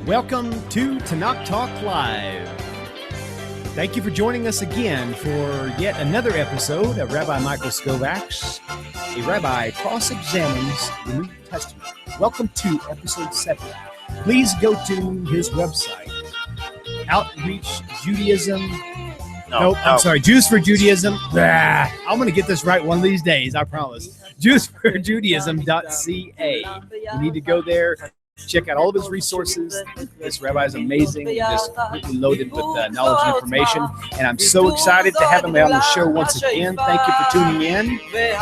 Welcome to Tanakh Talk Live. Thank you for joining us again for yet another episode of Rabbi Michael Skobac, a rabbi cross-examines the New Testament. Welcome to episode 7. Please go to his website, Outreach Judaism. I'm sorry, Jews for Judaism. I'm going to get this right one of these days, I promise. JewsForJudaism.ca. You need to go there. Check out all of his resources. This rabbi is amazing, just completely loaded with knowledge and information. And I'm so excited to have him on the show once again. Thank you for tuning in.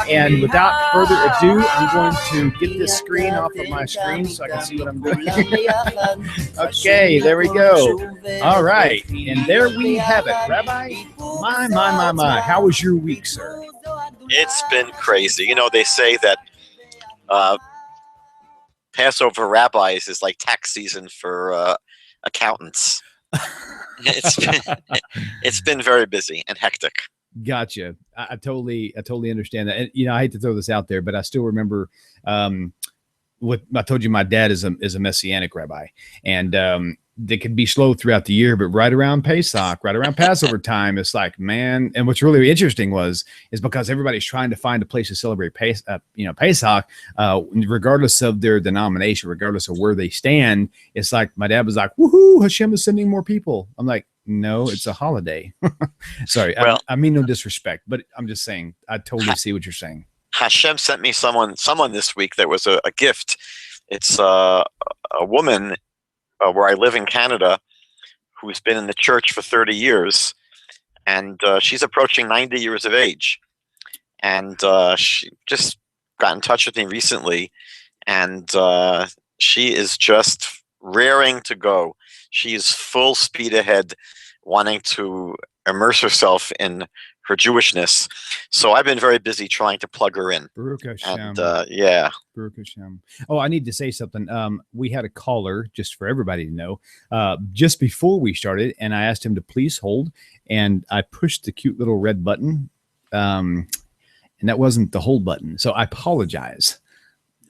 And without further ado, I'm going to get this screen off of my screen so I can see what I'm doing. Okay, there we go. All right. And there we have it. Rabbi, my. How was your week, sir? It's been crazy. You know, they say that Passover rabbis is like tax season for accountants. It's been very busy and hectic. Gotcha. I totally understand that. And I hate to throw this out there, but I still remember what I told you. My dad is a Messianic rabbi, and they can be slow throughout the year, but right around Pesach, right around Passover time, it's like, man. And what's really interesting is because everybody's trying to find a place to celebrate Pesach, regardless of their denomination, regardless of where they stand. It's like my dad was like, "Woohoo! Hashem is sending more people." I'm like, no, it's a holiday. Sorry, well, I mean no disrespect, but I'm just saying I totally see what you're saying. Hashem sent me someone this week that was a gift. It's a woman. Where I live in Canada, who's been in the church for 30 years, and she's approaching 90 years of age. And she just got in touch with me recently, and she is just raring to go. She is full speed ahead, wanting to immerse herself in her Jewishness. So I've been very busy trying to plug her in. Baruch Hashem. And yeah. Baruch Hashem. Oh, I need to say something. We had a caller, just for everybody to know, just before we started, and I asked him to please hold, and I pushed the cute little red button, and that wasn't the hold button. So I apologize.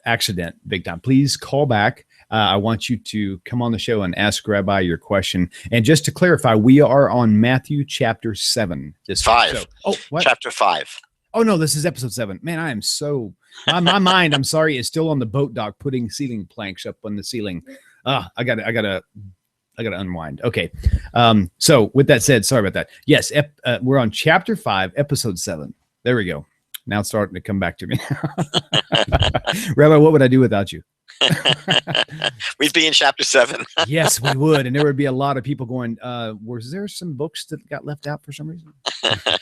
Accident, big time. Please call back. I want you to come on the show and ask Rabbi your question. And just to clarify, we are on Matthew chapter 7. This 5. So, what? Chapter 5. Oh, no, this is episode 7. Man, I am so... My mind, I'm sorry, is still on the boat dock putting ceiling planks up on the ceiling. I gotta unwind. Okay. So with that said, sorry about that. Yes, we're on chapter 5, episode 7. There we go. Now it's starting to come back to me. Rabbi, what would I do without you? We'd be in chapter 7. Yes, we would. And there would be a lot of people going, was there some books that got left out for some reason?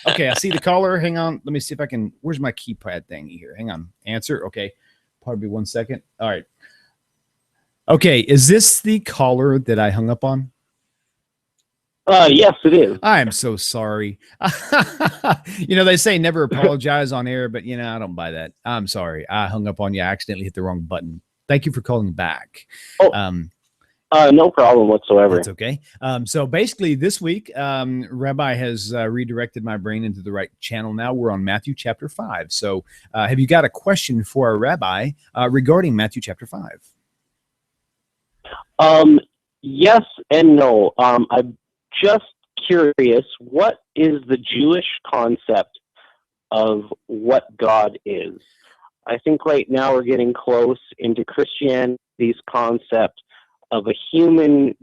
Okay, I see the caller. Hang on. Let me see if I can. Where's my keypad thingy here? Hang on. Answer. Okay. Pardon me 1 second. All right. Okay. Is this the caller that I hung up on? Yes, it is. I'm so sorry. They say never apologize on air, but I don't buy that. I'm sorry. I hung up on you. I accidentally hit the wrong button. Thank you for calling back. No problem whatsoever. That's okay. So basically this week, Rabbi has redirected my brain into the right channel. Now we're on Matthew chapter 5. So have you got a question for our Rabbi regarding Matthew chapter 5? Yes and no. I'm just curious, what is the Jewish concept of what God is? I think right now we're getting close into Christianity's concept of a human,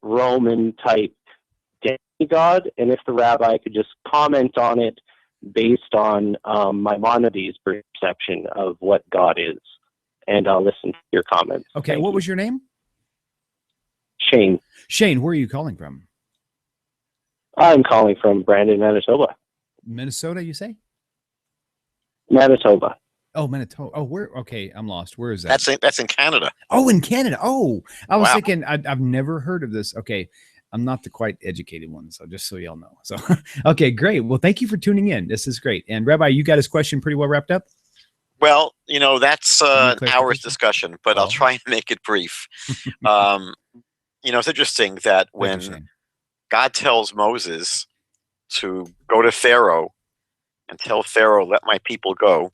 Roman type demigod, and if the rabbi could just comment on it based on Maimonides' perception of what God is, and I'll listen to your comments. Okay, what was your name? Shane. Shane, where are you calling from? I'm calling from Brandon, Manitoba. Minnesota, you say? Manitoba. Oh, Manitoba. Oh, where? Okay, I'm lost. Where is that? That's in Canada. Oh, in Canada. Oh, I was Wow. thinking I've never heard of this. Okay, I'm not the quite educated one, so just so y'all know. So, okay, great. Well, thank you for tuning in. This is great. And Rabbi, you got his question pretty well wrapped up? Well, that's an hour's discussion, but I'll try and make it brief. It's interesting that when God tells Moses to go to Pharaoh and tell Pharaoh, let my people go,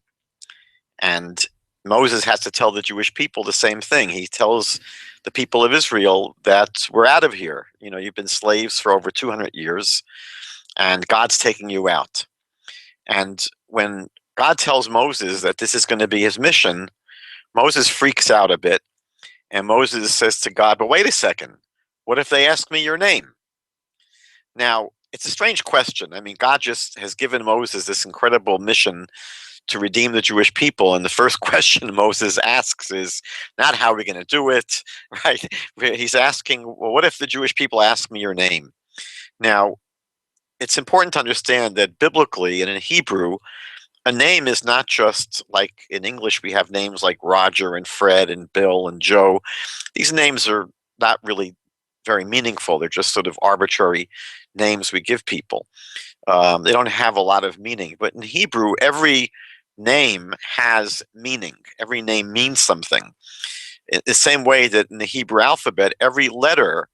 and Moses has to tell the Jewish people the same thing. He tells the people of Israel that we're out of here. You know, you've been slaves for over 200 years, and God's taking you out. And when God tells Moses that this is going to be his mission, Moses freaks out a bit, and Moses says to God, but wait a second, what if they ask me your name? Now, it's a strange question. I mean, God just has given Moses this incredible mission to redeem the Jewish people, and the first question Moses asks is not how are we going to do it, right? He's asking, well, what if the Jewish people ask me your name? Now, it's important to understand that biblically and in Hebrew, a name is not just like in English we have names like Roger and Fred and Bill and Joe. These names are not really very meaningful. They're just sort of arbitrary names we give people. They don't have a lot of meaning. But in Hebrew, every name has meaning. Every name means something. In the same way that in the Hebrew alphabet, every letter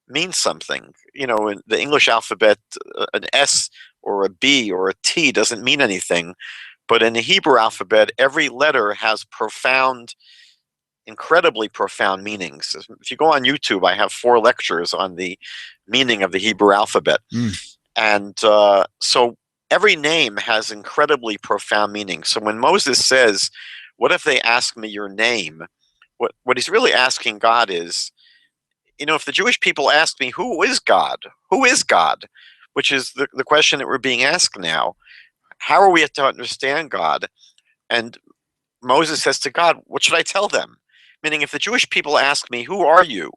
means something. You know, in the English alphabet, an S or a B or a T doesn't mean anything. But in the Hebrew alphabet, every letter has profound, incredibly profound meanings. If you go on YouTube, I have 4 lectures on the meaning of the Hebrew alphabet. And so every name has incredibly profound meaning. So when Moses says, what if they ask me your name? What he's really asking God is, you know, if the Jewish people ask me, who is God? Who is God? Which is the question that we're being asked now. How are we to understand God? And Moses says to God, what should I tell them? Meaning, if the Jewish people ask me, who are you?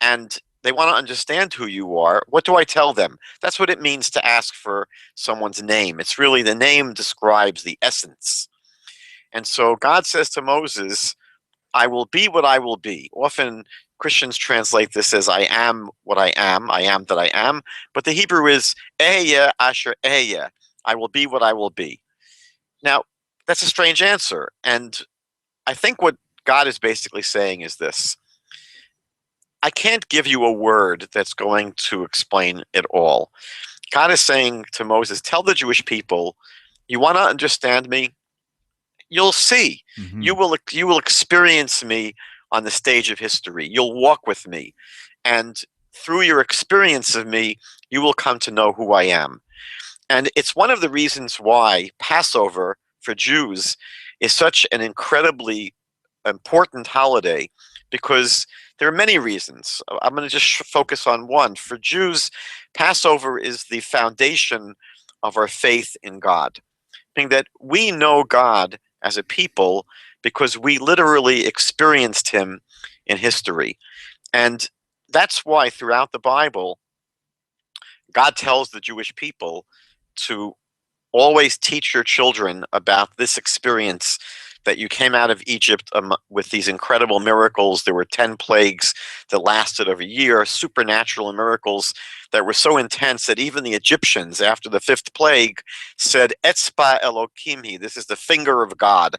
And they want to understand who you are, what do I tell them? That's what it means to ask for someone's name. It's really the name describes the essence. And so God says to Moses, I will be what I will be. Often Christians translate this as I am what I am that I am. But the Hebrew is Ehyeh asher ehyeh. I will be what I will be. Now, that's a strange answer. And I think what God is basically saying is this. I can't give you a word that's going to explain it all. God is saying to Moses, tell the Jewish people, you want to understand me? You'll see. You will experience me on the stage of history. You'll walk with me. And through your experience of me, you will come to know who I am. And it's one of the reasons why Passover for Jews is such an incredibly important holiday, because there are many reasons. I'm going to just focus on one. For Jews, Passover is the foundation of our faith in God, meaning that we know God as a people because we literally experienced him in history. And that's why throughout the Bible, God tells the Jewish people to always teach your children about this experience that you came out of Egypt with these incredible miracles. There were 10 plagues that lasted over a year, supernatural miracles that were so intense that even the Egyptians, after the 5th plague, said, Etzba Elokimhi, this is the finger of God.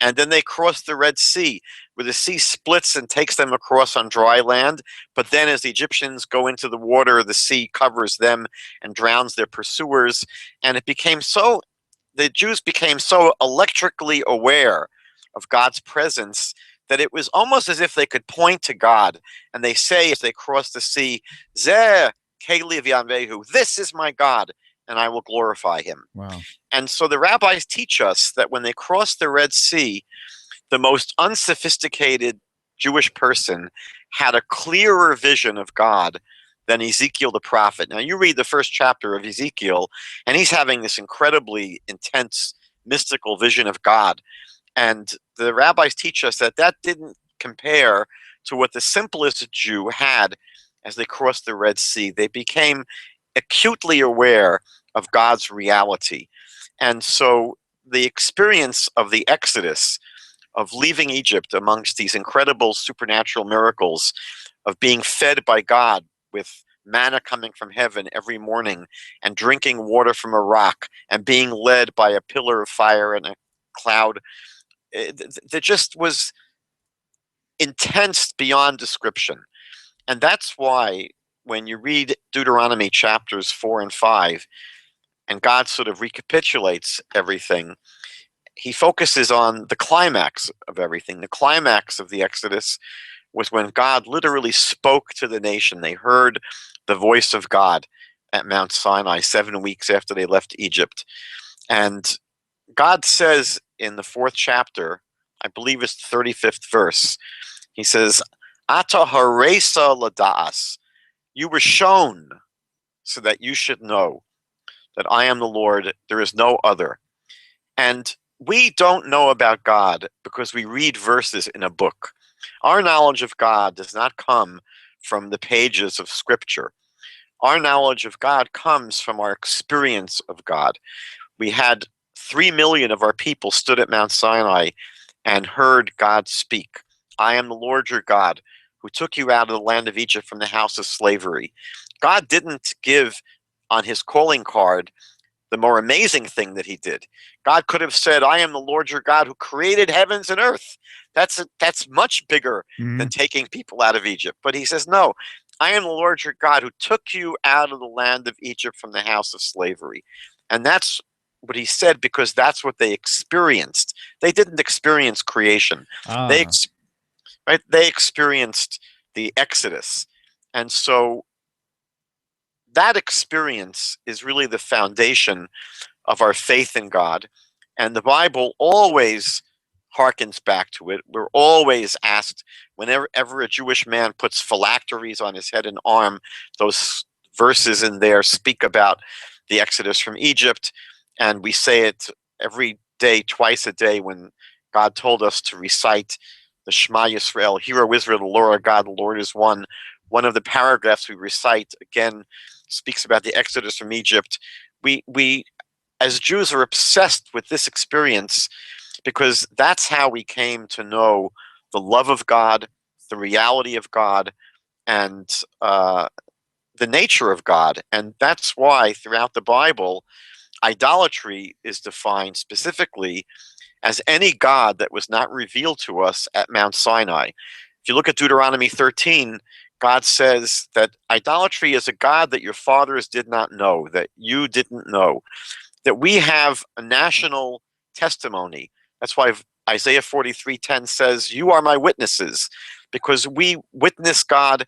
And then they crossed the Red Sea, where the sea splits and takes them across on dry land. But then as the Egyptians go into the water, the sea covers them and drowns their pursuers. And the Jews became so electrically aware of God's presence that it was almost as if they could point to God. And they say, as they cross the sea, Zeh Kelev Yahvehu, this is my God, and I will glorify him. Wow. And so the rabbis teach us that when they crossed the Red Sea, the most unsophisticated Jewish person had a clearer vision of God than Ezekiel the prophet. Now, you read the first chapter of Ezekiel, and he's having this incredibly intense mystical vision of God. And the rabbis teach us that that didn't compare to what the simplest Jew had as they crossed the Red Sea. They became acutely aware of God's reality. And so the experience of the Exodus, of leaving Egypt amongst these incredible supernatural miracles, of being fed by God with manna coming from heaven every morning and drinking water from a rock and being led by a pillar of fire and a cloud, that just was intense beyond description. And that's why when you read Deuteronomy chapters 4 and 5, and God sort of recapitulates everything, he focuses on the climax of everything. The climax of the Exodus was when God literally spoke to the nation. They heard the voice of God at Mount Sinai 7 weeks after they left Egypt. And God says in the 4th chapter, I believe it's the 35th verse, he says, Ata haresa lada'as, you were shown so that you should know that I am the Lord, there is no other. And we don't know about God because we read verses in a book. Our knowledge of God does not come from the pages of Scripture. Our knowledge of God comes from our experience of God. We had 3 million of our people stood at Mount Sinai and heard God speak. I am the Lord your God, who took you out of the land of Egypt from the house of slavery. God didn't give on his calling card the more amazing thing that he did. God could have said, I am the Lord your God who created heavens and earth. That's much bigger than taking people out of Egypt. But he says, no, I am the Lord your God who took you out of the land of Egypt from the house of slavery. And that's what he said because that's what they experienced. They didn't experience creation. They experienced the Exodus. And so that experience is really the foundation of our faith in God. And the Bible always harkens back to it. We're always asked, whenever a Jewish man puts phylacteries on his head and arm, those verses in there speak about the Exodus from Egypt. And we say it every day, twice a day, when God told us to recite the Shema Yisrael, Hear, O Israel, the Lord our God, the Lord is one. One of the paragraphs we recite, again, speaks about the Exodus from Egypt. We as Jews are obsessed with this experience because that's how we came to know the love of God, the reality of God, and the nature of God. And that's why throughout the Bible, idolatry is defined specifically as any God that was not revealed to us at Mount Sinai. If you look at Deuteronomy 13, God says that idolatry is a God that your fathers did not know, that you didn't know, that we have a national testimony. That's why Isaiah 43:10 says, you are my witnesses, because we witness God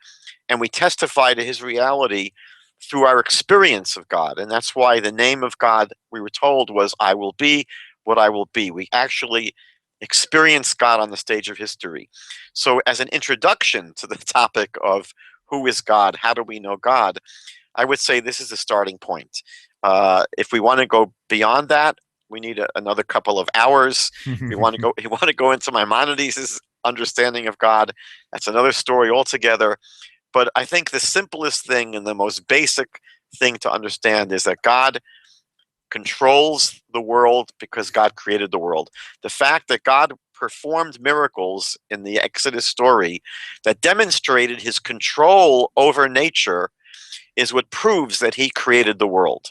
and we testify to his reality through our experience of God. And that's why the name of God, we were told, was I will be what I will be. We actually experience God on the stage of history. So as an introduction to the topic of who is God, how do we know God, I would say this is the starting point. If we want to go beyond that, we need another couple of hours. You want to go into Maimonides' understanding of God. That's another story altogether. But I think the simplest thing and the most basic thing to understand is that God controls the world because God created the world. The fact that God performed miracles in the Exodus story that demonstrated his control over nature is what proves that he created the world.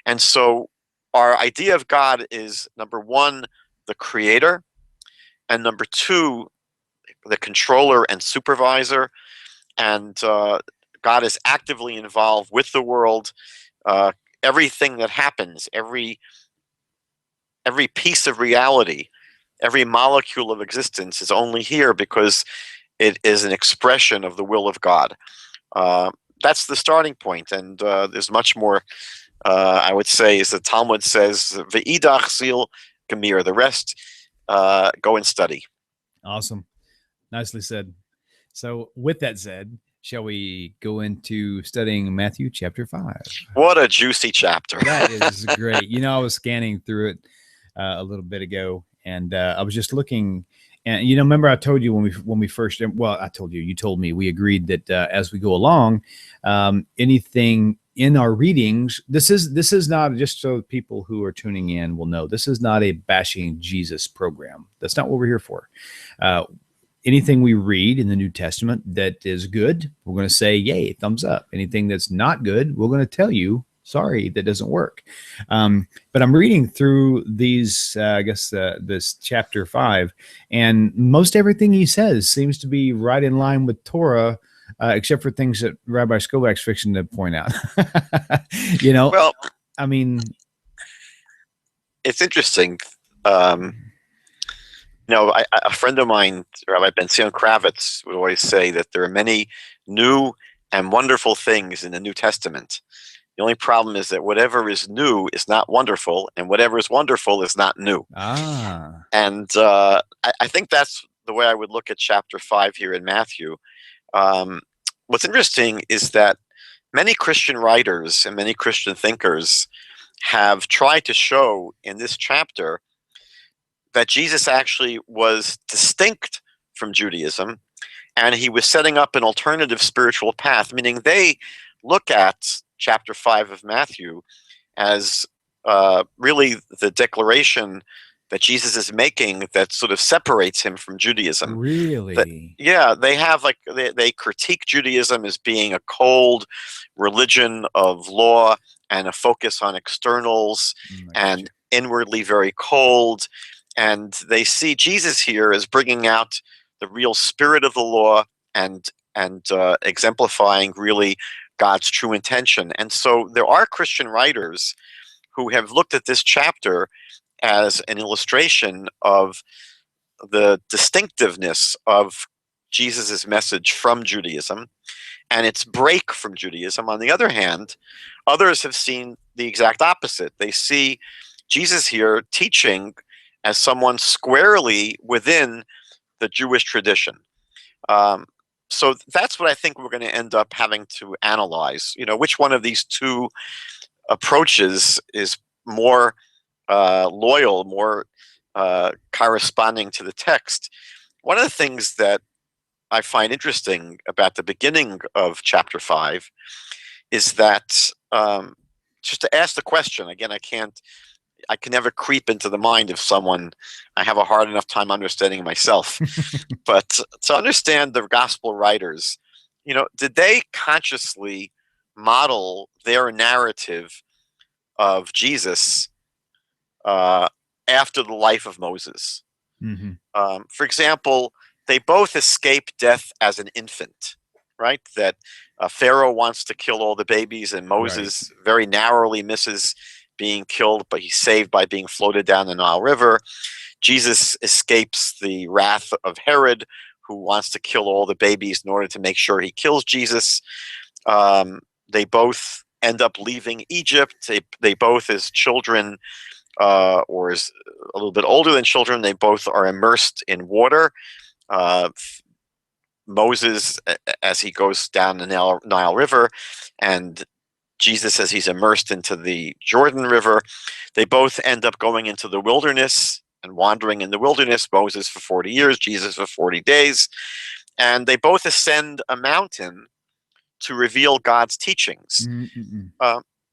And so our idea of God is, number one, the creator, and number two, the controller and supervisor. And God is actively involved with the world. Everything that happens, every piece of reality, every molecule of existence is only here because it is an expression of the will of God. That's the starting point, and there's much more. I would say, as the Talmud says, "Ve'idach zil gemir." The rest, go and study. Awesome, nicely said. So, with that said, shall we go into studying Matthew chapter 5? What a juicy chapter! That is great. You know, I was scanning through it a little bit ago, and I was just looking. And you know, remember I told you when we first, well, I told you, you told me, we agreed that as we go along, anything in our readings, this is not, just so people who are tuning in will know, this is not a bashing Jesus program. That's not what we're here for. Anything we read in the New Testament that is good, we're going to say, yay, thumbs up. Anything that's not good, we're going to tell you, sorry, that doesn't work. But I'm reading through these, this chapter 5, and most everything he says seems to be right in line with Torah, except for things that Rabbi Skobac's fixing to point out. You know, well, I mean, it's interesting. A friend of mine, Rabbi Ben-Zion Kravitz, would always say that there are many new and wonderful things in the New Testament. The only problem is that whatever is new is not wonderful, and whatever is wonderful is not new. Ah. And I think that's the way I would look at chapter 5 here in Matthew. What's interesting is that many Christian writers and many Christian thinkers have tried to show in this chapter that Jesus actually was distinct from Judaism, and he was setting up an alternative spiritual path, meaning they look at chapter 5 of Matthew as really the declaration that Jesus is making that sort of separates him from Judaism. Really? They have they critique Judaism as being a cold religion of law and a focus on externals and inwardly very cold. And they see Jesus here as bringing out the real spirit of the law and exemplifying really God's true intention. And so there are Christian writers who have looked at this chapter as an illustration of the distinctiveness of Jesus's message from Judaism and its break from Judaism. On the other hand, others have seen the exact opposite. They see Jesus here teaching as someone squarely within the Jewish tradition. So that's what I think we're going to end up having to analyze. Which one of these two approaches is more loyal, more corresponding to the text. One of the things that I find interesting about the beginning of chapter 5 is that just to ask the question, again, I can never creep into the mind of someone. I have a hard enough time understanding myself. But to understand the gospel writers, did they consciously model their narrative of Jesus after the life of Moses? Mm-hmm. For example, they both escape death as an infant, right? That Pharaoh wants to kill all the babies, and Moses very narrowly misses being killed, but he's saved by being floated down the Nile River. Jesus escapes the wrath of Herod, who wants to kill all the babies in order to make sure he kills Jesus. They both end up leaving Egypt. They both, as children, or as a little bit older than children, they both are immersed in water. Moses, as he goes down the Nile River, and Jesus as he's immersed into the Jordan River. They both end up going into the wilderness and wandering in the wilderness, Moses for 40 years, Jesus for 40 days. And they both ascend a mountain to reveal God's teachings.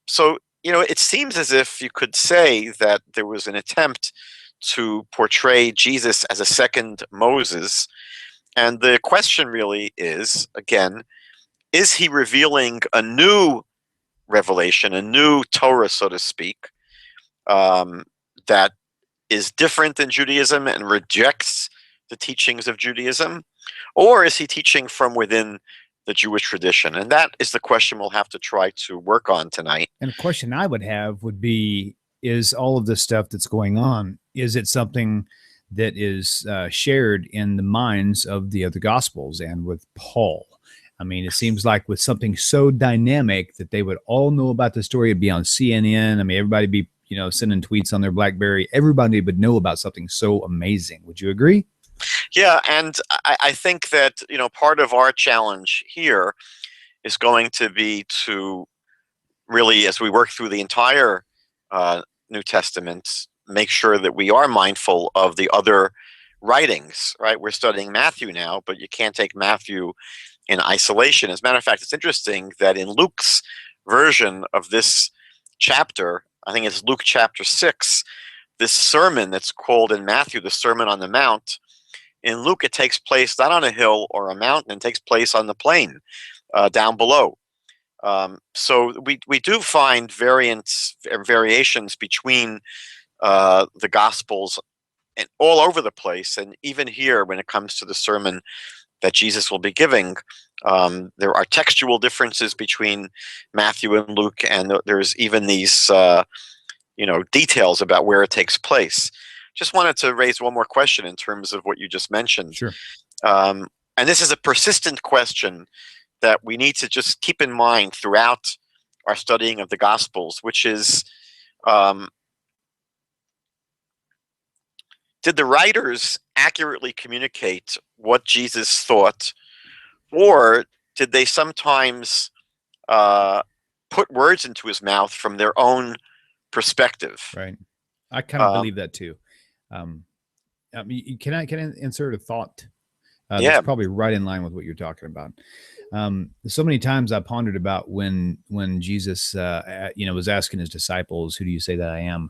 So, it seems as if you could say that there was an attempt to portray Jesus as a second Moses. And the question really is, again, is he revealing a new revelation, a new Torah, so to speak, that is different than Judaism and rejects the teachings of Judaism? Or is he teaching from within the Jewish tradition? And that is the question we'll have to try to work on tonight. And a question I would have would be, is all of this stuff that's going on, is it something that is shared in the minds of the other Gospels and with Paul? I mean, it seems like with something so dynamic that they would all know about the story. It'd be on CNN. I mean, everybody be, sending tweets on their BlackBerry. Everybody would know about something so amazing. Would you agree? Yeah, and I think that, part of our challenge here is going to be to really, as we work through the entire New Testament, make sure that we are mindful of the other writings, right? We're studying Matthew now, but you can't take Matthew in isolation. As a matter of fact, it's interesting that in Luke's version of this chapter, I think it's Luke chapter 6, this sermon that's called in Matthew the Sermon on the Mount, in Luke it takes place not on a hill or a mountain, it takes place on the plain down below. So we do find variations between the Gospels and all over the place, and even here when it comes to the sermon that Jesus will be giving, there are textual differences between Matthew and Luke, and there's even these details about where it takes place. just wanted to raise one more question in terms of what you just mentioned. Sure. And this is a persistent question that we need to just keep in mind throughout our studying of the Gospels, which is, did the writers accurately communicate what Jesus thought, or did they sometimes put words into his mouth from their own perspective? Right. I kind of believe that too. Can I insert a thought? Yeah. That's probably right in line with what you're talking about. So many times I pondered about when Jesus, was asking his disciples, "Who do you say that I am?"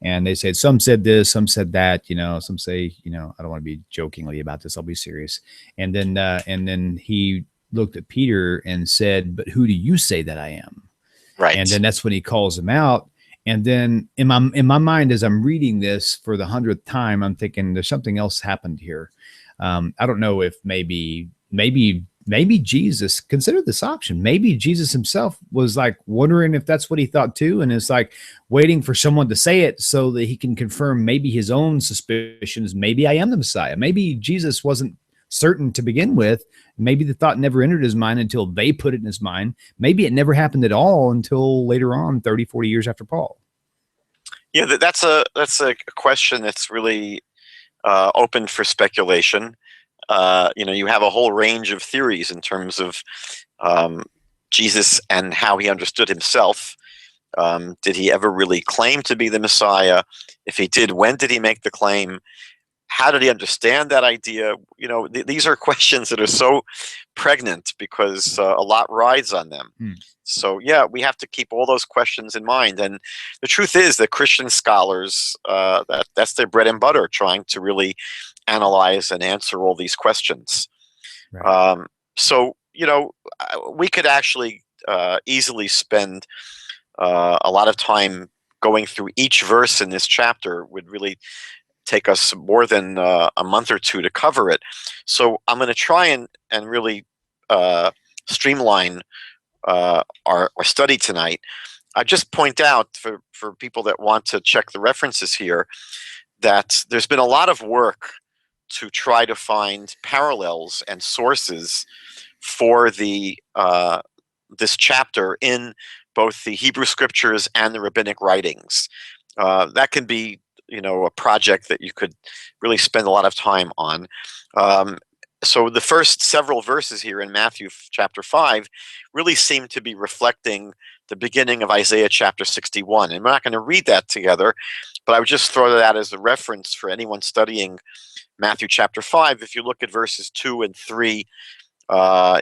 And they said, some said this, some said that, some say, I don't want to be jokingly about this. I'll be serious. And then he looked at Peter and said, "But who do you say that I am?" Right. And then that's when he calls him out. And then in my mind, as I'm reading this for the 100th time, I'm thinking there's something else happened here. I don't know if maybe Jesus considered this option. Maybe Jesus himself was like wondering if that's what he thought too. And it's like waiting for someone to say it so that he can confirm maybe his own suspicions. Maybe I am the Messiah. Maybe Jesus wasn't certain to begin with. Maybe the thought never entered his mind until they put it in his mind. Maybe it never happened at all until later on, 30, 40 years after Paul. Yeah, that's a question that's really open for speculation. You have a whole range of theories in terms of Jesus and how he understood himself. Did he ever really claim to be the Messiah? If he did, when did he make the claim? How did he understand that idea? These are questions that are so pregnant because a lot rides on them. So yeah, we have to keep all those questions in mind. And the truth is that Christian scholars, that's their bread and butter, trying to really analyze and answer all these questions. Right. So we could actually easily spend a lot of time going through each verse in this chapter. Would really take us more than a month or two to cover it. So I'm going to try and really streamline our study tonight. I just point out for people that want to check the references here that there's been a lot of work to try to find parallels and sources for this chapter in both the Hebrew scriptures and the rabbinic writings. That can be a project that you could really spend a lot of time on. So the first several verses here in Matthew chapter 5 really seem to be reflecting the beginning of Isaiah chapter 61. And we're not going to read that together, but I would just throw that out as a reference for anyone studying Matthew chapter 5. If you look at verses 2 and 3,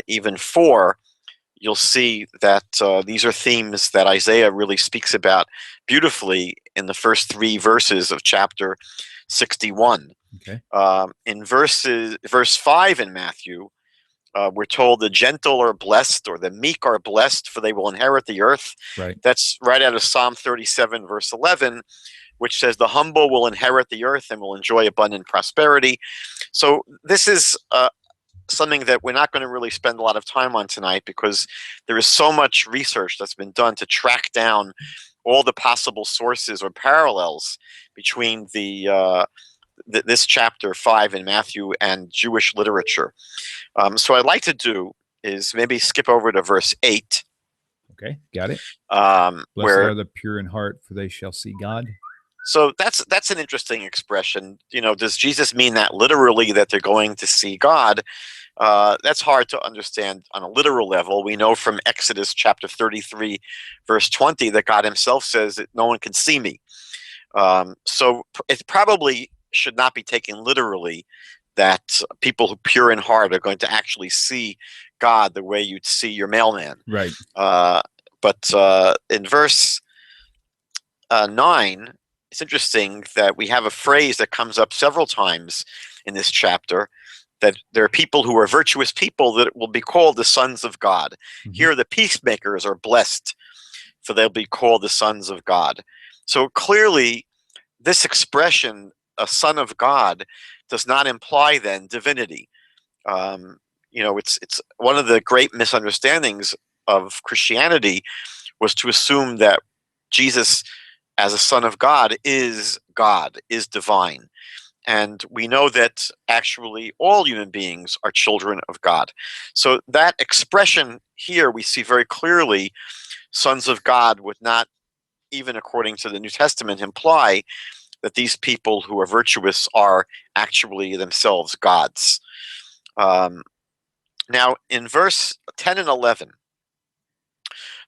even 4, you'll see that these are themes that Isaiah really speaks about beautifully in the first 3 verses of chapter 61. Okay. In verse 5 in Matthew, we're told the gentle are blessed, or the meek are blessed, for they will inherit the earth. Right. That's right out of Psalm 37, verse 11, which says the humble will inherit the earth and will enjoy abundant prosperity. So this is something that we're not going to really spend a lot of time on tonight, because there is so much research that's been done to track down all the possible sources or parallels between this chapter 5 in Matthew and Jewish literature. So what I'd like to do is maybe skip over to verse 8. Okay, got it. Blessed Where are the pure in heart, for they shall see God. So that's an interesting expression. Does Jesus mean that literally, that they're going to see God? That's hard to understand on a literal level. We know from Exodus chapter 33, verse 20, that God himself says that no one can see me. So it probably should not be taken literally that people who are pure in heart are going to actually see God the way you'd see your mailman. Right. But in verse 9, it's interesting that we have a phrase that comes up several times in this chapter, that there are people who are virtuous people that will be called the sons of God. Mm-hmm. Here, the peacemakers are blessed, for they'll be called the sons of God. So clearly, this expression, a son of God, does not imply then divinity. It's one of the great misunderstandings of Christianity was to assume that Jesus, as a son of God, is God, is divine. And we know that actually all human beings are children of God. So that expression here we see very clearly, sons of God, would not, even according to the New Testament, imply that these people who are virtuous are actually themselves gods. Now, in verse 10 and 11,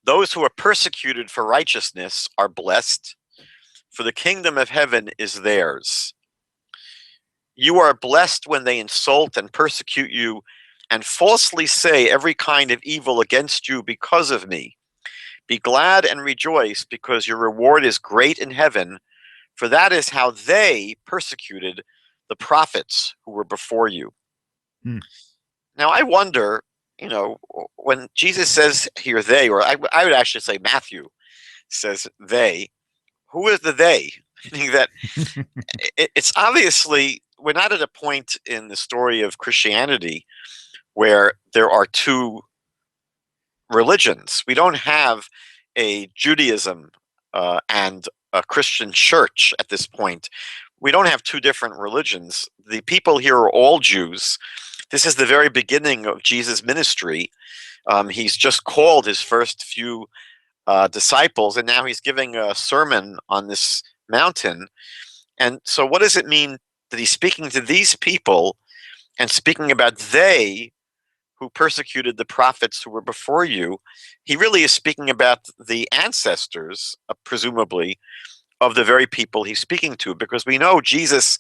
those who are persecuted for righteousness are blessed, for the kingdom of heaven is theirs. You are blessed when they insult and persecute you and falsely say every kind of evil against you because of me. Be glad and rejoice, because your reward is great in heaven, for that is how they persecuted the prophets who were before you. Hmm. Now, I wonder, when Jesus says here they, or I would actually say Matthew says they, who is the they? Meaning that it's obviously, we're not at a point in the story of Christianity where there are two religions. We don't have a Judaism and a Christian church at this point. We don't have two different religions. The people here are all Jews. This is the very beginning of Jesus' ministry. He's just called his first few disciples, and now he's giving a sermon on this mountain. And so what does it mean that he's speaking to these people and speaking about they who persecuted the prophets who were before you? He really is speaking about the ancestors, presumably, of the very people he's speaking to, because we know Jesus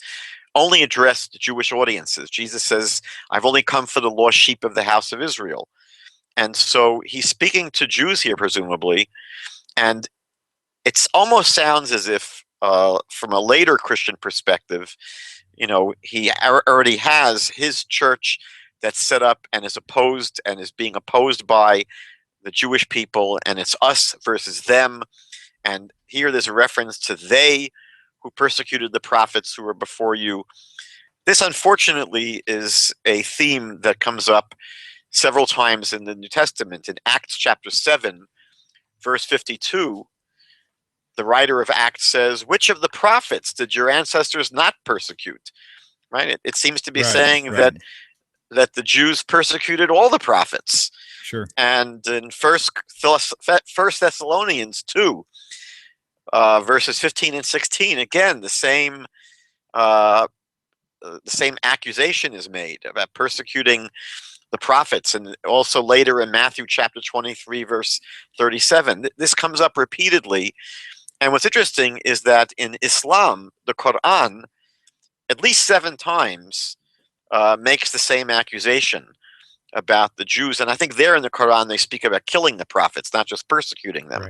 only addressed Jewish audiences. Jesus says, I've only come for the lost sheep of the house of Israel. And so he's speaking to Jews here, presumably, and it almost sounds as if, from a later Christian perspective, he already has his church that's set up and is opposed and is being opposed by the Jewish people, and it's us versus them. And here there's a reference to they who persecuted the prophets who were before you. This, unfortunately, is a theme that comes up several times in the New Testament. In Acts chapter 7, verse 52, the writer of Acts says, which of the prophets did your ancestors not persecute? Right? It seems to be saying that the Jews persecuted all the prophets. Sure. And in First Thessalonians 2, verses 15 and 16, again, the same accusation is made about persecuting the prophets, and also later in Matthew chapter 23, verse 37. This comes up repeatedly. And what's interesting is that in Islam, the Quran, at least 7 times, makes the same accusation about the Jews. And I think there in the Quran, they speak about killing the prophets, not just persecuting them.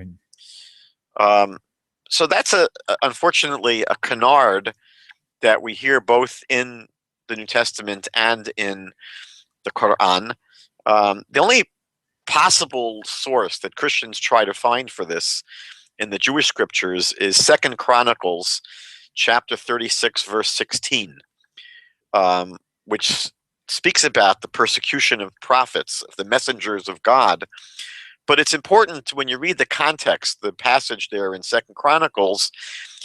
Right. So that's unfortunately a canard that we hear both in the New Testament and in the Quran. The only possible source that Christians try to find for this in the Jewish scriptures is 2 Chronicles chapter 36, verse 16, which speaks about the persecution of prophets, of the messengers of God. But it's important when you read the context, the passage there in 2 Chronicles,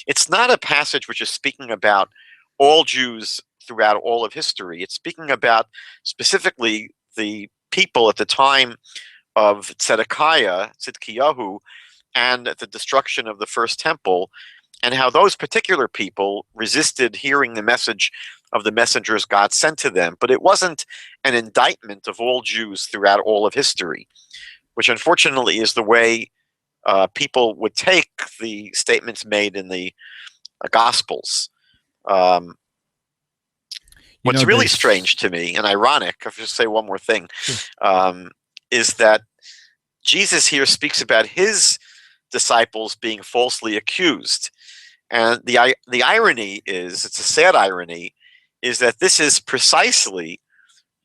it's not a passage which is speaking about all Jews throughout all of history. It's speaking about specifically the people at the time of Tzidkiyahu, and the destruction of the first temple, and how those particular people resisted hearing the message of the messengers God sent to them. But it wasn't an indictment of all Jews throughout all of history, which unfortunately is the way people would take the statements made in the Gospels. What's really strange to me and ironic, I'll just say one more thing, is that Jesus here speaks about his disciples being falsely accused. And the irony is, it's a sad irony, is that this is precisely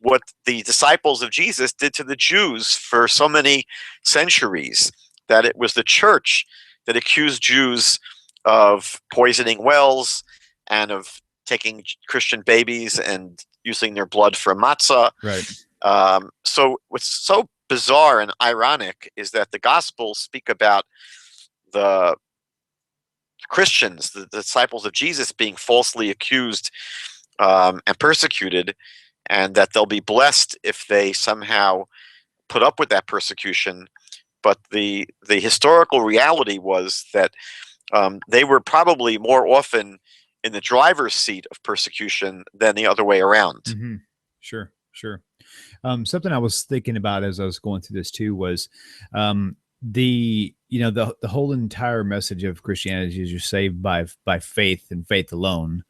what the disciples of Jesus did to the Jews for so many centuries, that it was the church that accused Jews of poisoning wells and of taking Christian babies and using their blood for matzah. Right. So what's so bizarre and ironic is that the Gospels speak about the Christians, the disciples of Jesus, being falsely accused and persecuted, and that they'll be blessed if they somehow put up with that persecution. But the historical reality was that they were probably more often in the driver's seat of persecution than the other way around. Mm-hmm. Sure. Something I was thinking about as I was going through this too was the whole entire message of Christianity is you're saved by faith and faith alone.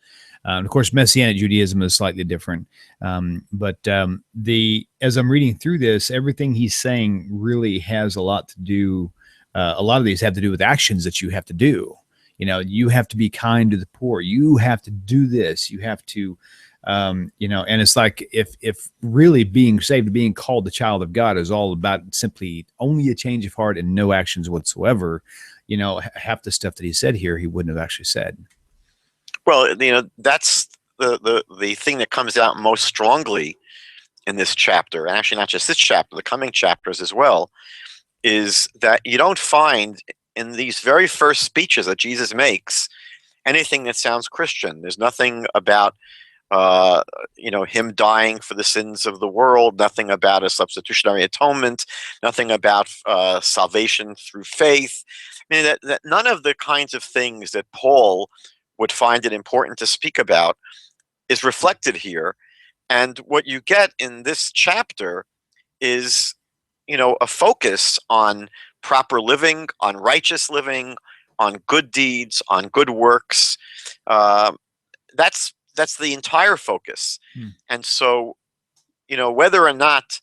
Of course, Messianic Judaism is slightly different. But as I'm reading through this, everything he's saying really has a lot to do. A lot of these have to do with actions that you have to do. You have to be kind to the poor. You have to do this. You have to, and it's like if really being saved, being called the child of God is all about simply only a change of heart and no actions whatsoever, half the stuff that he said here, he wouldn't have actually said. Well, that's the thing that comes out most strongly in this chapter, and actually not just this chapter, the coming chapters as well, is that you don't find in these very first speeches that Jesus makes anything that sounds Christian. There's nothing about him dying for the sins of the world, nothing about a substitutionary atonement, nothing about salvation through faith. I mean, that none of the kinds of things that Paul would find it important to speak about is reflected here. And what you get in this chapter is, a focus on proper living, on righteous living, on good deeds, on good works. That's the entire focus. And so, whether or not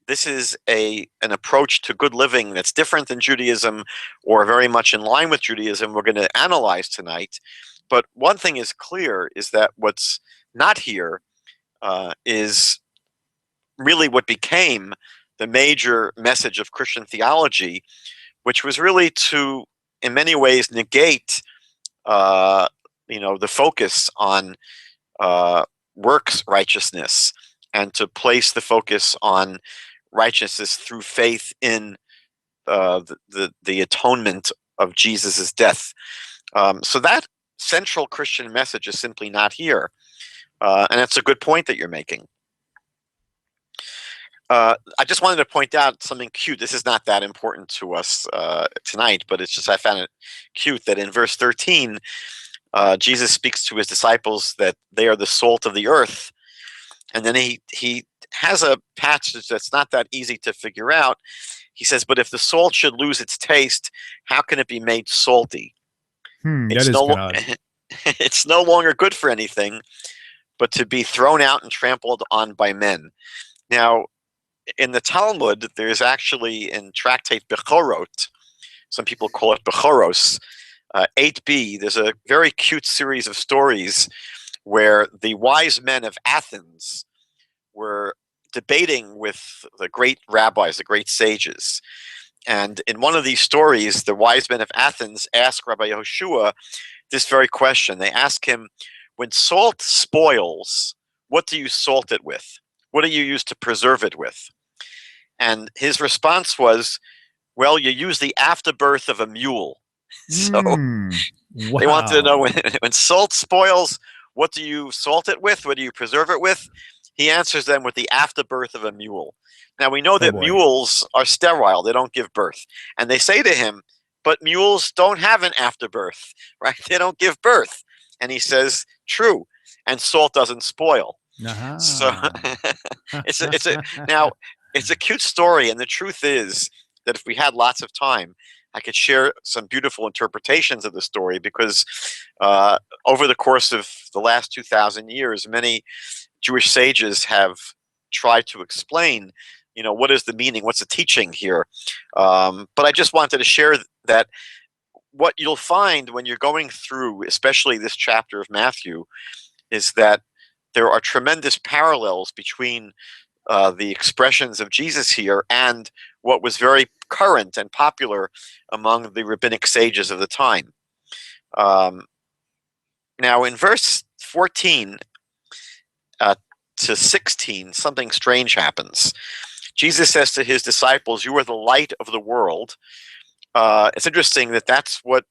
this is an approach to good living that's different than Judaism or very much in line with Judaism, we're going to analyze tonight. But one thing is clear, is that what's not here is really what became the major message of Christian theology, which was really to, in many ways, negate, the focus on works righteousness, and to place the focus on righteousness through faith in the atonement of Jesus's death. So that central Christian message is simply not here, and that's a good point that you're making. I just wanted to point out something cute. This is not that important to us tonight, but it's just I found it cute that in verse 13, Jesus speaks to his disciples that they are the salt of the earth, and then he has a passage that's not that easy to figure out. He says, "But if the salt should lose its taste, how can it be made salty? It's it's no longer good for anything, but to be thrown out and trampled on by men." Now, in the Talmud, there's actually in Tractate Bechorot, some people call it Bechoros, 8b, there's a very cute series of stories where the wise men of Athens were debating with the great rabbis, the great sages. And in one of these stories, the wise men of Athens ask Rabbi Yehoshua this very question. They ask him, when salt spoils, what do you salt it with? What do you use to preserve it with? And his response was, well, you use the afterbirth of a mule. So Wow. They wanted to know when salt spoils, what do you salt it with? What do you preserve it with? He answers them with the afterbirth of a mule. Now we know that mules are sterile. They don't give birth. And they say to him, but mules don't have an afterbirth, right? They don't give birth. And he says, true. And salt doesn't spoil. Uh-huh. So now it's a cute story. And the truth is that if we had lots of time, I could share some beautiful interpretations of the story, because over the course of the last 2,000 years, many Jewish sages have tried to explain, what is the meaning, what's the teaching here. But I just wanted to share that what you'll find when you're going through, especially this chapter of Matthew, is that there are tremendous parallels between the expressions of Jesus here and what was very current and popular among the rabbinic sages of the time. Now, in verse 14 to 16, something strange happens. Jesus says to his disciples, "You are the light of the world." It's interesting that that's what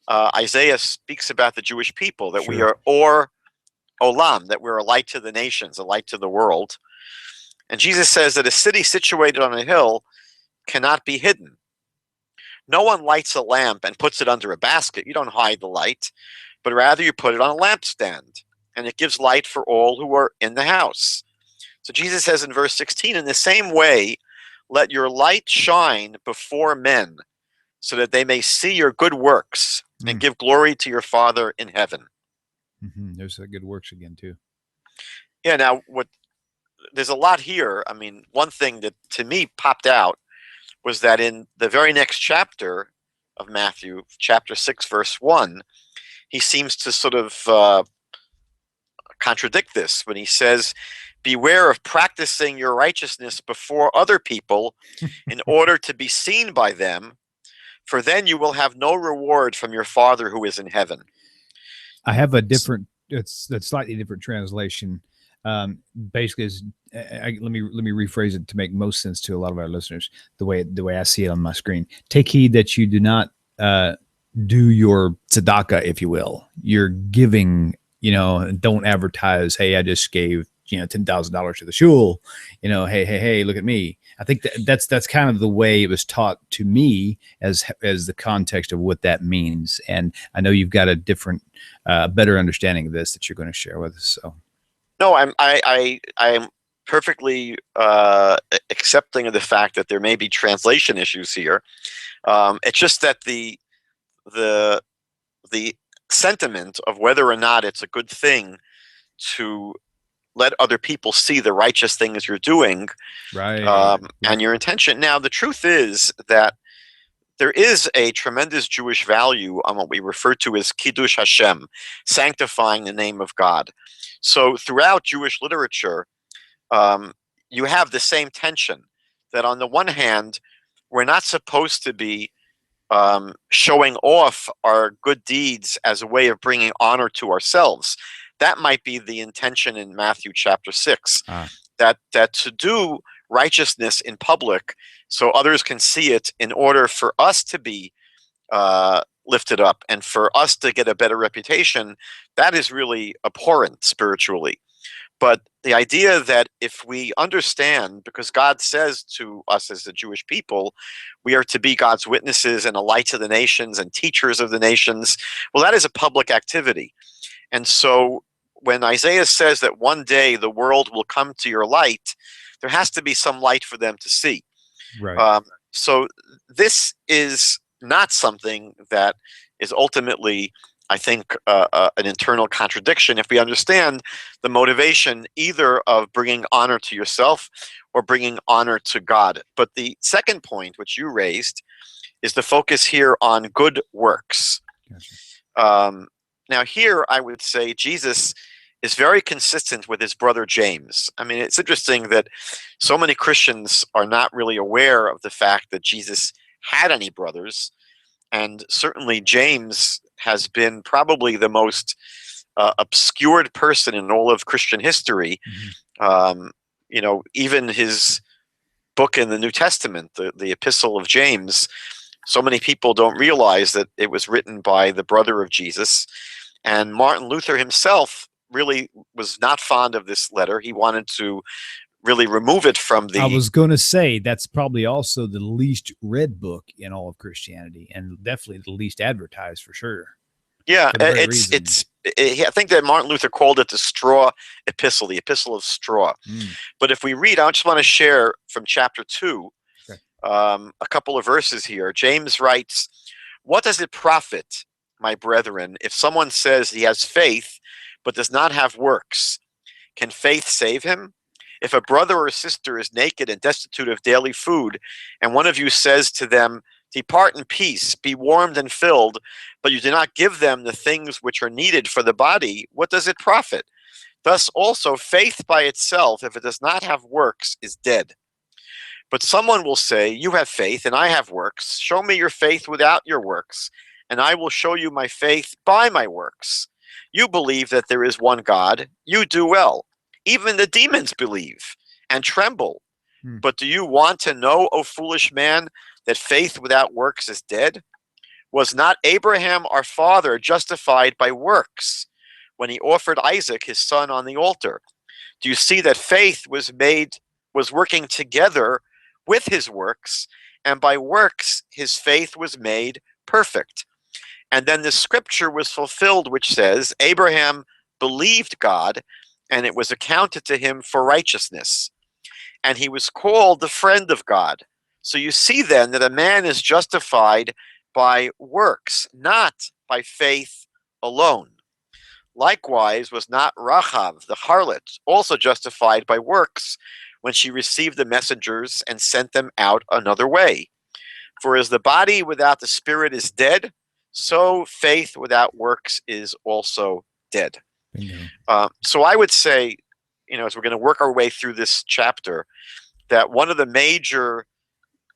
Isaiah speaks about the Jewish people, that we Sure. are or olam, that we're a light to the nations, a light to the world. And Jesus says that a city situated on a hill cannot be hidden. No one lights a lamp and puts it under a basket. You don't hide the light, but rather you put it on a lampstand, and it gives light for all who are in the house. So Jesus says in verse 16, in the same way, let your light shine before men, so that they may see your good works and give glory to your Father in heaven. There's good works again, too. Yeah, now, there's a lot here. I mean, one thing that to me popped out was that in the very next chapter of Matthew, chapter 6, verse 1, he seems to sort of contradict this when he says, beware of practicing your righteousness before other people in order to be seen by them, for then you will have no reward from your Father who is in heaven. I have a different, it's a slightly different translation. Basically, let me rephrase it to make most sense to a lot of our listeners. The way I see it on my screen: take heed that you do not do your tzedakah, if you will. You're giving, don't advertise, hey, I just gave $10,000 to the shul. Hey, look at me. I think that's kind of the way it was taught to me as the context of what that means. And I know you've got a different, better understanding of this that you're going to share with us. So. No, I'm perfectly accepting of the fact that there may be translation issues here. It's just that the sentiment of whether or not it's a good thing to let other people see the righteous things you're doing, right, and your intention. Now, the truth is that there is a tremendous Jewish value on what we refer to as Kiddush Hashem, sanctifying the name of God. So throughout Jewish literature, you have the same tension, that on the one hand, we're not supposed to be showing off our good deeds as a way of bringing honor to ourselves. That might be the intention in Matthew chapter 6, that to do righteousness in public so others can see it, in order for us to be lifted up and for us to get a better reputation, that is really abhorrent spiritually. But the idea that if we understand, because God says to us as the Jewish people, we are to be God's witnesses and a light to the nations and teachers of the nations, well, that is a public activity. And so when Isaiah says that one day the world will come to your light, there has to be some light for them to see. Right. So this is not something that is ultimately, I think, an internal contradiction if we understand the motivation either of bringing honor to yourself or bringing honor to God. But the second point, which you raised, is the focus here on good works. Gotcha. Now here, I would say Jesus is very consistent with his brother James. I mean, it's interesting that so many Christians are not really aware of the fact that Jesus had any brothers. And certainly James has been probably the most obscured person in all of Christian history. Even his book in the New Testament, the Epistle of James, so many people don't realize that it was written by the brother of Jesus. And Martin Luther himself really was not fond of this letter. He wanted to really remove it from the... I was going to say that's probably also the least read book in all of Christianity, and definitely the least advertised for sure. Yeah, For the very I reason. think that Martin Luther called it the straw epistle, the epistle of straw. But if we read, I just want to share from chapter 2, Okay. a couple of verses here. James writes, "What does it profit, my brethren, if someone says he has faith but does not have works? Can faith save him? If a brother or sister is naked and destitute of daily food, and one of you says to them, 'Depart in peace, be warmed and filled,' but you do not give them the things which are needed for the body, what does it profit? Thus also faith by itself, if it does not have works, is dead. But someone will say, 'You have faith and I have works. Show me your faith without your works, and I will show you my faith by my works. You believe that there is one God. You do well. Even the demons believe and tremble. But do you want to know, O foolish man, that faith without works is dead? Was not Abraham our father justified by works when he offered Isaac his son on the altar? Do you see that faith was working together with his works, and by works his faith was made perfect? And then the scripture was fulfilled, which says, Abraham believed God, and it was accounted to him for righteousness. And he was called the friend of God. So you see then that a man is justified by works, not by faith alone. Likewise, was not Rachav, the harlot, also justified by works when she received the messengers and sent them out another way? For as the body without the spirit is dead, so faith without works is also dead. So I would say, as we're going to work our way through this chapter, that one of the major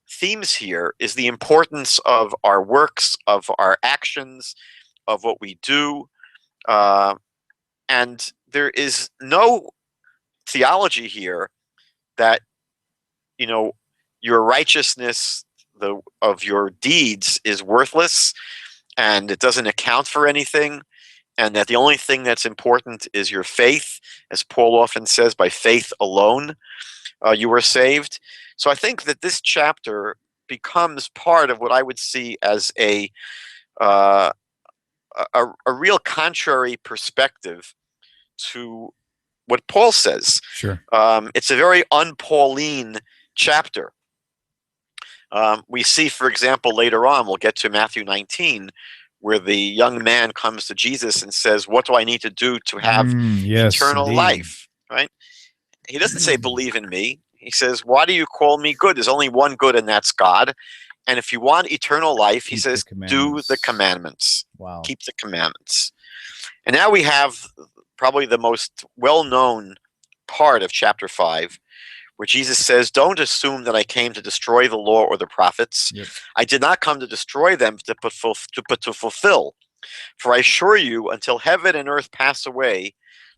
themes here is the importance of our works, of our actions, of what we do. And there is no theology here that, your righteousness of your deeds is worthless and it doesn't account for anything, and that the only thing that's important is your faith. As Paul often says, by faith alone you are saved. So I think that this chapter becomes part of what I would see as a real contrary perspective to what Paul says. Sure. It's a very un-Pauline chapter. We see, for example, later on, we'll get to Matthew 19, where the young man comes to Jesus and says, what do I need to do to have eternal life? Right? He doesn't say, believe in me. He says, why do you call me good? There's only one good, and that's God. And if you want eternal life, he says, do the commandments. Wow. Keep the commandments. And now we have probably the most well-known part of chapter 5, where Jesus says, don't assume that I came to destroy the law or the prophets. Yep. I did not come to destroy them, but to fulfill. For I assure you, until heaven and earth pass away,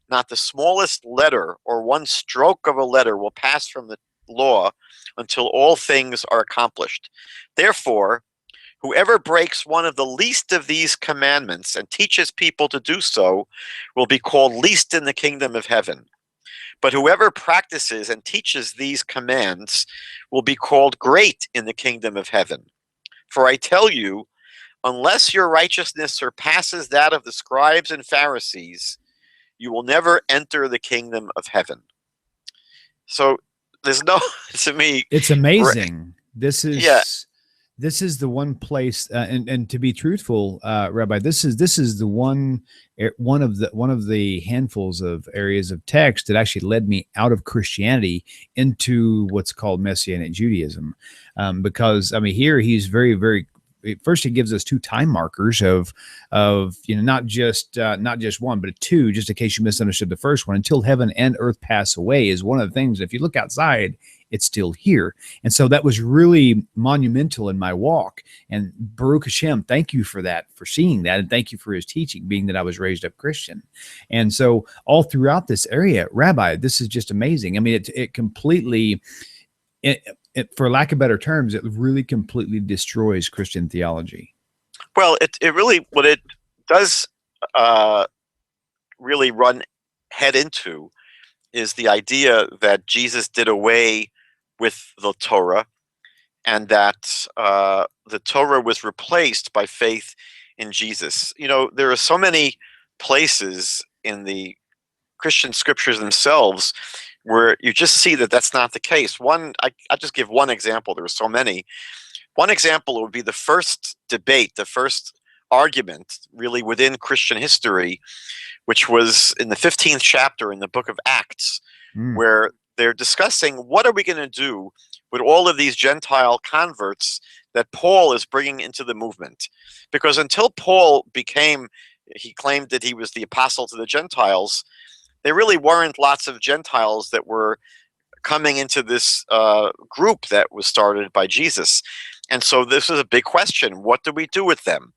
not the smallest letter or one stroke of a letter will pass from the law until all things are accomplished. Therefore, whoever breaks one of the least of these commandments and teaches people to do so will be called least in the kingdom of heaven. But whoever practices and teaches these commands will be called great in the kingdom of heaven. For I tell you, unless your righteousness surpasses that of the scribes and Pharisees, you will never enter the kingdom of heaven. So there's no, to me, it's amazing. This is the one place, and to be truthful, Rabbi, this is the one of the handfuls of areas of text that actually led me out of Christianity into what's called Messianic Judaism, because here he's very, very. First, he gives us two time markers of not just one, but two, just in case you misunderstood the first one. Until heaven and earth pass away is one of the things. If you look outside, it's still here. And so that was really monumental in my walk. And Baruch Hashem, thank you for that, for seeing that. And thank you for his teaching, being that I was raised up Christian. And so all throughout this area, Rabbi, this is just amazing. It completely, for lack of better terms, it really completely destroys Christian theology. Well, what it does really run head into is the idea that Jesus did away with the Torah, and that the Torah was replaced by faith in Jesus. There are so many places in the Christian scriptures themselves where you just see that that's not the case. I'll just give one example. There are so many. One example would be the first debate, the first argument really within Christian history, which was in the 15th chapter in the book of Acts, where they're discussing what are we going to do with all of these Gentile converts that Paul is bringing into the movement. Because until Paul he claimed that he was the apostle to the Gentiles, there really weren't lots of Gentiles that were coming into this group that was started by Jesus. And so this is a big question. What do we do with them?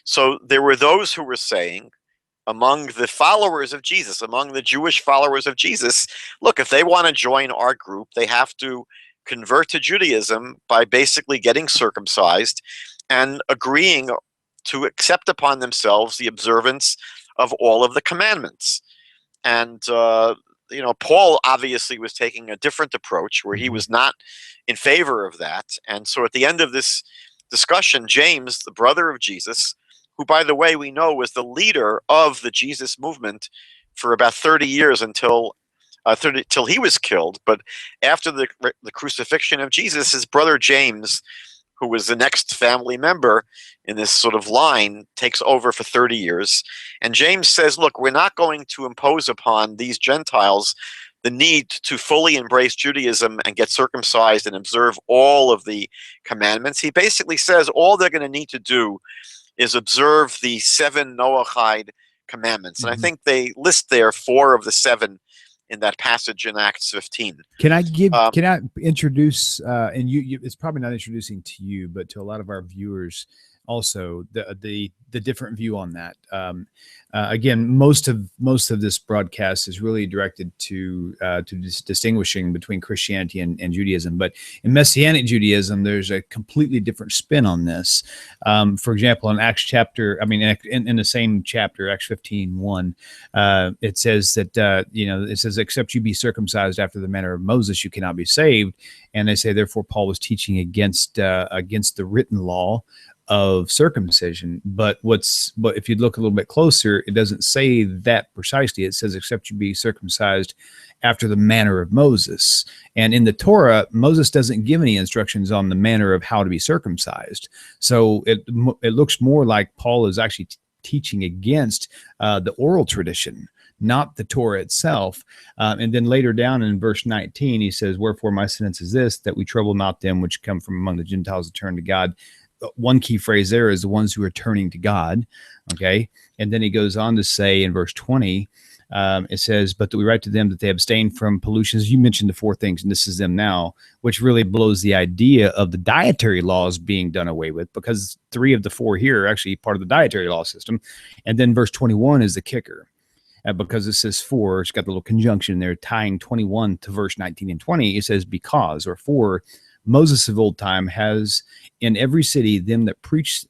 So there were those who were saying, among the followers of Jesus, among the Jewish followers of Jesus, look, if they want to join our group, they have to convert to Judaism by basically getting circumcised and agreeing to accept upon themselves the observance of all of the commandments. And Paul obviously was taking a different approach, where he was not in favor of that. And so at the end of this discussion, James, the brother of Jesus, who, by the way, we know was the leader of the Jesus movement for about 30 years until he was killed. But after the crucifixion of Jesus, his brother James, who was the next family member in this sort of line, takes over for 30 years. And James says, look, we're not going to impose upon these Gentiles the need to fully embrace Judaism and get circumcised and observe all of the commandments. He basically says all they're going to need to do is observe the 7 Noahide commandments. And I think they list there 4 of the 7 in that passage in Acts 15. Can I introduce, and you, it's probably not introducing to you, but to a lot of our viewers also, the different view on that. Again, most of this broadcast is really directed to distinguishing between Christianity and Judaism. But in Messianic Judaism, there's a completely different spin on this. For example, in Acts chapter, in the same chapter, Acts 15:1, it says that it says, "Except you be circumcised after the manner of Moses, you cannot be saved." And they say, therefore, Paul was teaching against the written law of circumcision. But if you look a little bit closer, it doesn't say that precisely. It says, except you be circumcised after the manner of Moses. And in the Torah, Moses doesn't give any instructions on the manner of how to be circumcised. So it looks more like Paul is actually teaching against the oral tradition, not the Torah itself. And then later down in verse 19, he says, "Wherefore my sentence is this, that we trouble not them which come from among the Gentiles to turn to God." One key phrase there is the ones who are turning to God. Okay. And then he goes on to say in verse 20, it says, "But that we write to them that they abstain from pollutions." You mentioned the 4 things, and this is them now, which really blows the idea of the dietary laws being done away with, because 3 of the 4 here are actually part of the dietary law system. And then verse 21 is the kicker. Because it says 4, it's got the little conjunction there tying 21 to verse 19 and 20. It says, "Because," or "for, Moses of old time has in every city them that preach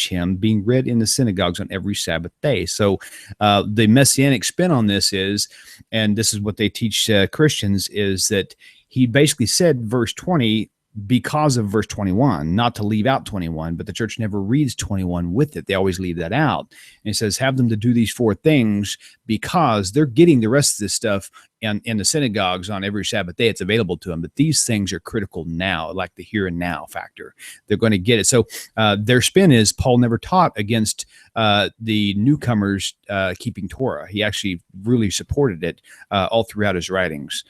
him, being read in the synagogues on every Sabbath day." So the Messianic spin on this is, and this is what they teach Christians, is that he basically said verse 20 because of verse 21, not to leave out 21, but the church never reads 21 with it. They always leave that out. And it says, have them to do these 4 things because they're getting the rest of this stuff in the synagogues on every Sabbath day. It's available to them, but these things are critical now, like the here and now factor. They're going to get it. So their spin is Paul never taught against the newcomers keeping Torah. He actually really supported it all throughout his writings.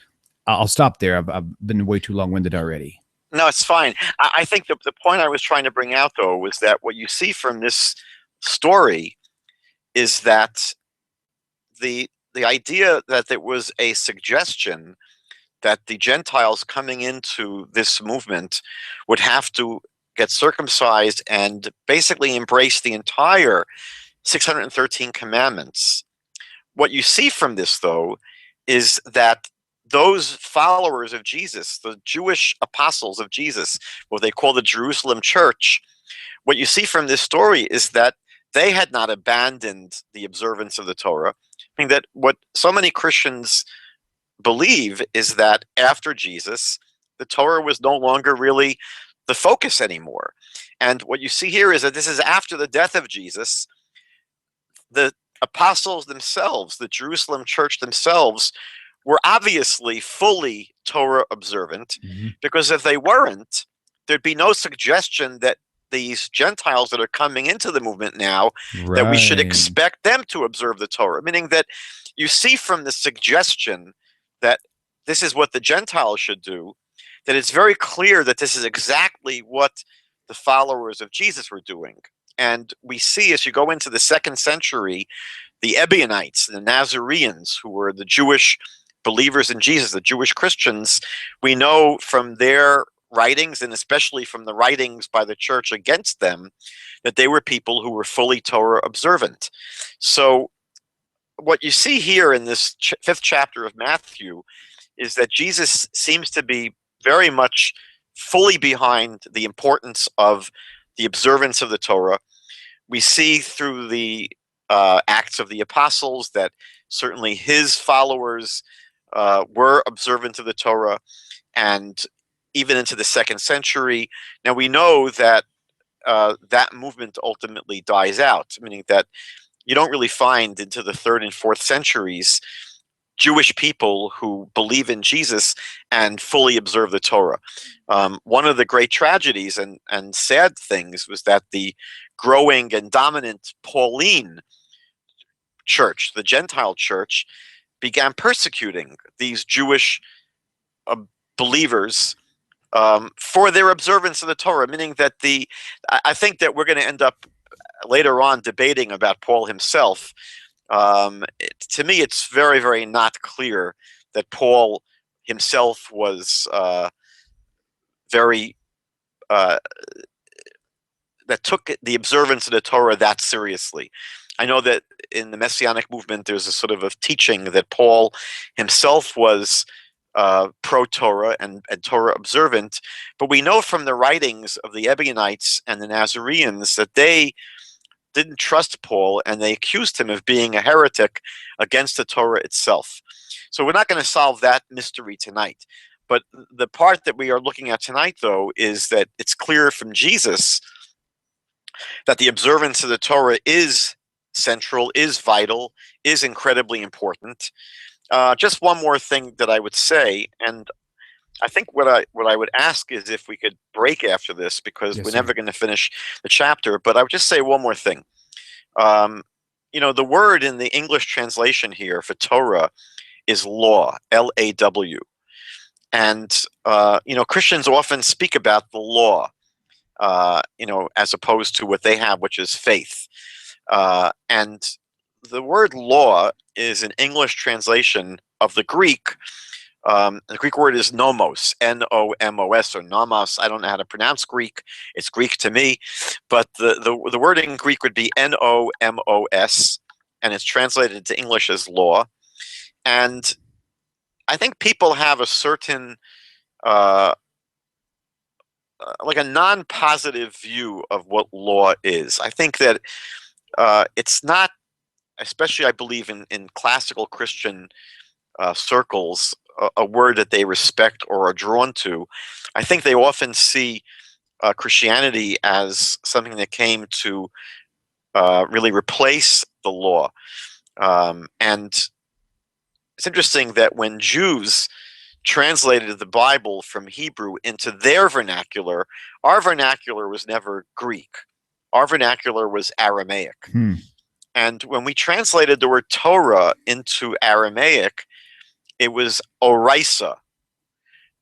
I'll stop there. I've been way too long-winded already. No, it's fine. I think the point I was trying to bring out, though, was that what you see from this story is that the idea that there was a suggestion that the Gentiles coming into this movement would have to get circumcised and basically embrace the entire 613 commandments. What you see from this, though, is that those followers of Jesus, the Jewish apostles of Jesus, what they call the Jerusalem church, what you see from this story is that they had not abandoned the observance of the Torah. I mean, that what so many Christians believe is that after Jesus, the Torah was no longer really the focus anymore. And what you see here is that this is after the death of Jesus. The apostles themselves, the Jerusalem church themselves, were obviously fully Torah observant, because if they weren't, there'd be no suggestion that these Gentiles that are coming into the movement now, that we should expect them to observe the Torah. Meaning that you see from the suggestion that this is what the Gentiles should do, that it's very clear that this is exactly what the followers of Jesus were doing. And we see, as you go into the 2nd century, the Ebionites, the Nazarenes, who were the Jewish believers in Jesus, the Jewish Christians, we know from their writings, and especially from the writings by the church against them, that they were people who were fully Torah observant. So what you see here in this 5th chapter of Matthew is that Jesus seems to be very much fully behind the importance of the observance of the Torah. we see through the Acts of the Apostles that certainly his followers were observant of the Torah, and even into the 2nd century. Now we know that that movement ultimately dies out, meaning that you don't really find into the 3rd and 4th centuries Jewish people who believe in Jesus and fully observe the Torah. One of the great tragedies and sad things was that the growing and dominant Pauline church, the Gentile church, began persecuting these Jewish believers for their observance of the Torah, meaning that I think that we're going to end up later on debating about Paul himself. To me, it's very, very not clear that Paul himself was very that took the observance of the Torah that seriously. I know that in the Messianic movement, there's a sort of a teaching that Paul himself was pro-Torah and Torah observant, but we know from the writings of the Ebionites and the Nazarenes that they didn't trust Paul, and they accused him of being a heretic against the Torah itself. So we're not going to solve that mystery tonight. But the part that we are looking at tonight, though, is that it's clear from Jesus that the observance of the Torah is central, is vital, is incredibly important. Just one more thing that I would say, and I think what I would ask is if we could break after this, because Yes, we're sir. never going to finish the chapter. But I would just say one more thing. The word in the English translation here for Torah is law, L-A-W. And, Christians often speak about the law, as opposed to what they have, which is faith. And the word law is an English translation of the Greek. The Greek word is nomos, N-O-M-O-S, or nomos. I don't know how to pronounce Greek. It's Greek to me. But the word in Greek would be N-O-M-O-S, and it's translated into English as law. And I think people have a certain, like a non-positive view of what law is. I think that it's not, especially I believe in classical Christian circles, a word that they respect or are drawn to. I think they often see Christianity as something that came to really replace the law. And it's interesting that when Jews translated the Bible from Hebrew into their vernacular, our vernacular was never Greek. Our vernacular was Aramaic. And when we translated the word Torah into Aramaic, it was Oraisa.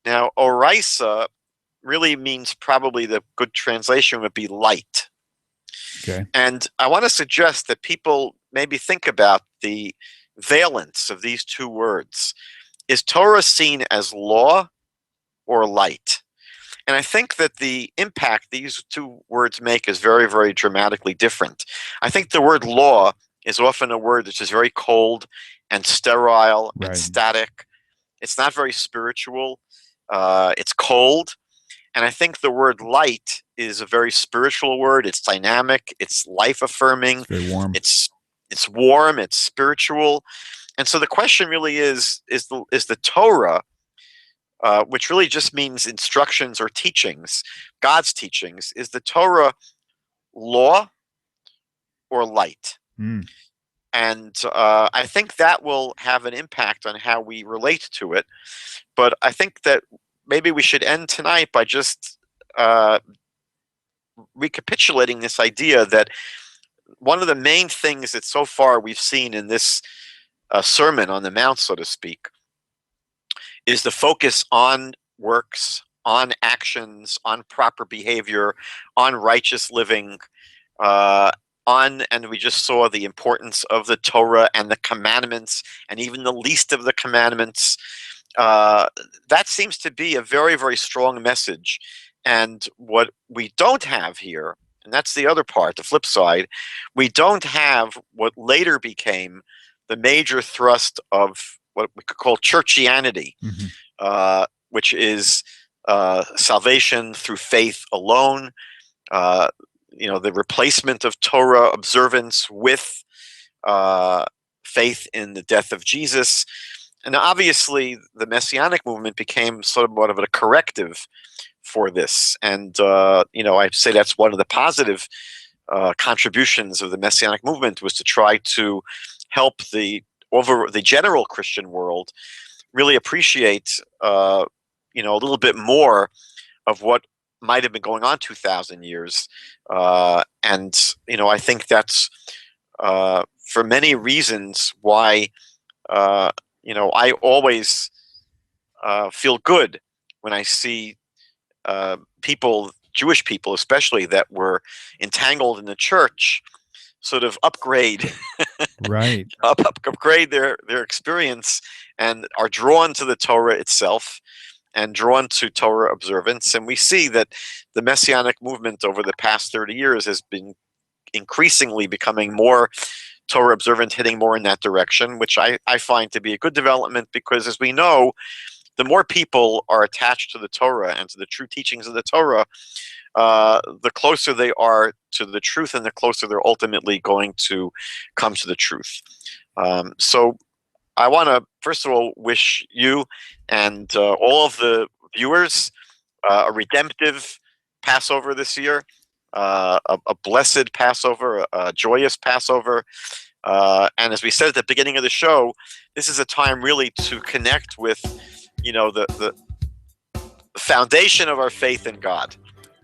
Now, Oraisa really means, probably the good translation would be light. Okay. And I want to suggest that people maybe think about the valence of these two words. Is Torah seen as law or light? And I think that the impact these two words make is very, very dramatically different. I think the word law is often a word which is very cold and sterile and Right. static. It's not very spiritual. It's cold. And I think the word light is a very spiritual word. It's dynamic. It's life-affirming. It's very warm. It's warm. It's spiritual. And so the question really is the Torah, which really just means instructions or teachings, God's teachings, is the Torah law or light? And I think that will have an impact on how we relate to it. But I think that maybe we should end tonight by just recapitulating this idea that one of the main things that so far we've seen in this Sermon on the Mount, so to speak, is the focus on works, on actions, on proper behavior, on righteous living, and we just saw the importance of the Torah and the commandments, and even the least of the commandments. That seems to be a very, very strong message. And what we don't have here, and that's the other part, the flip side, we don't have what later became the major thrust of what we could call churchianity, which is salvation through faith alone. the replacement of Torah observance with faith in the death of Jesus. And obviously, the Messianic movement became somewhat of a corrective for this. And, I'd say that's one of the positive contributions of the Messianic movement, was to try to help the general Christian world really appreciate, a little bit more of what might have been going on 2,000 years. And I think that's for many reasons why, I always feel good when I see people, Jewish people especially, that were entangled in the church, sort of upgrade, Right. upgrade their experience, and are drawn to the Torah itself and drawn to Torah observance. And we see that the Messianic movement over the past 30 years has been increasingly becoming more Torah observant, hitting more in that direction, which I find to be a good development, because, as we know, the more people are attached to the Torah and to the true teachings of the Torah, the closer they are to the truth, and the closer they're ultimately going to come to the truth. So I want to, first of all, wish you and all of the viewers a redemptive Passover this year, a blessed Passover, a joyous Passover. And as we said at the beginning of the show, this is a time really to connect with, the foundation of our faith in God.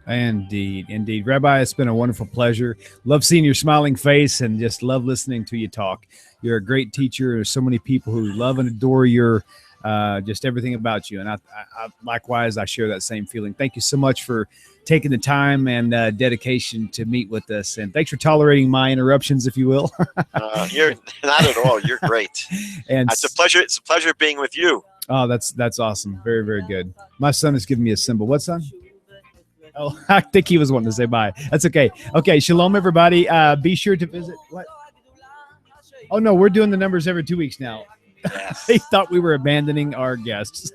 Indeed. Rabbi, it's been a wonderful pleasure. Love seeing your smiling face, and just love listening to you talk. You're a great teacher. There's so many people who love and adore your just everything about you. And I likewise, I share that same feeling. Thank you so much for taking the time and dedication to meet with us. And thanks for tolerating my interruptions, if you will. You're not at all. You're great. And it's a pleasure. It's a pleasure being with you. Oh, that's awesome. Very, very good. My son is giving me a symbol. What, son? Oh, I think he was wanting to say bye. That's okay. Okay. Shalom, everybody. Be sure to visit. What? Oh, no, we're doing the numbers every 2 weeks now. Yes. They thought we were abandoning our guests.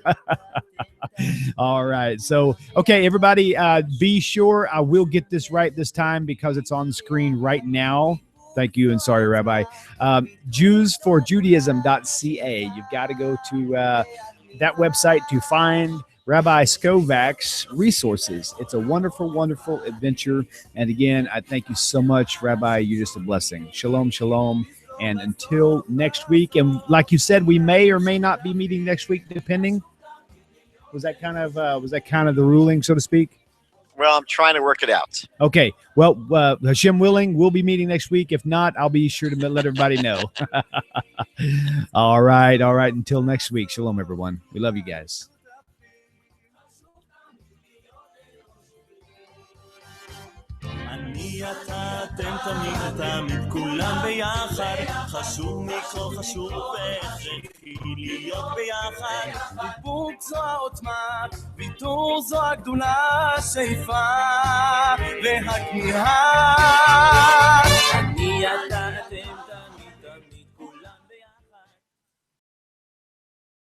All right. So, okay, everybody, be sure I will get this right this time, because it's on the screen right now. Thank you, and sorry, Rabbi. JewsForJudaism.ca. You've got to go to that website to find Rabbi Skobac's resources. It's a wonderful, wonderful adventure. And again, I thank you so much, Rabbi. You're just a blessing. Shalom, shalom. And until next week, and like you said, we may or may not be meeting next week, depending. Was that kind of the ruling, so to speak? Well, I'm trying to work it out. Okay. Well, Hashem willing, we'll be meeting next week. If not, I'll be sure to let everybody know. All right. Until next week. Shalom, everyone. We love you guys. אני אתה, אתם תמיד כולם ביחד, חשוב מכל חשוב והכרחי להיות ביחד. דיבוק זו העוצמה, ויתור זו הגדולה, שאיפה והכמיהה. אני אתה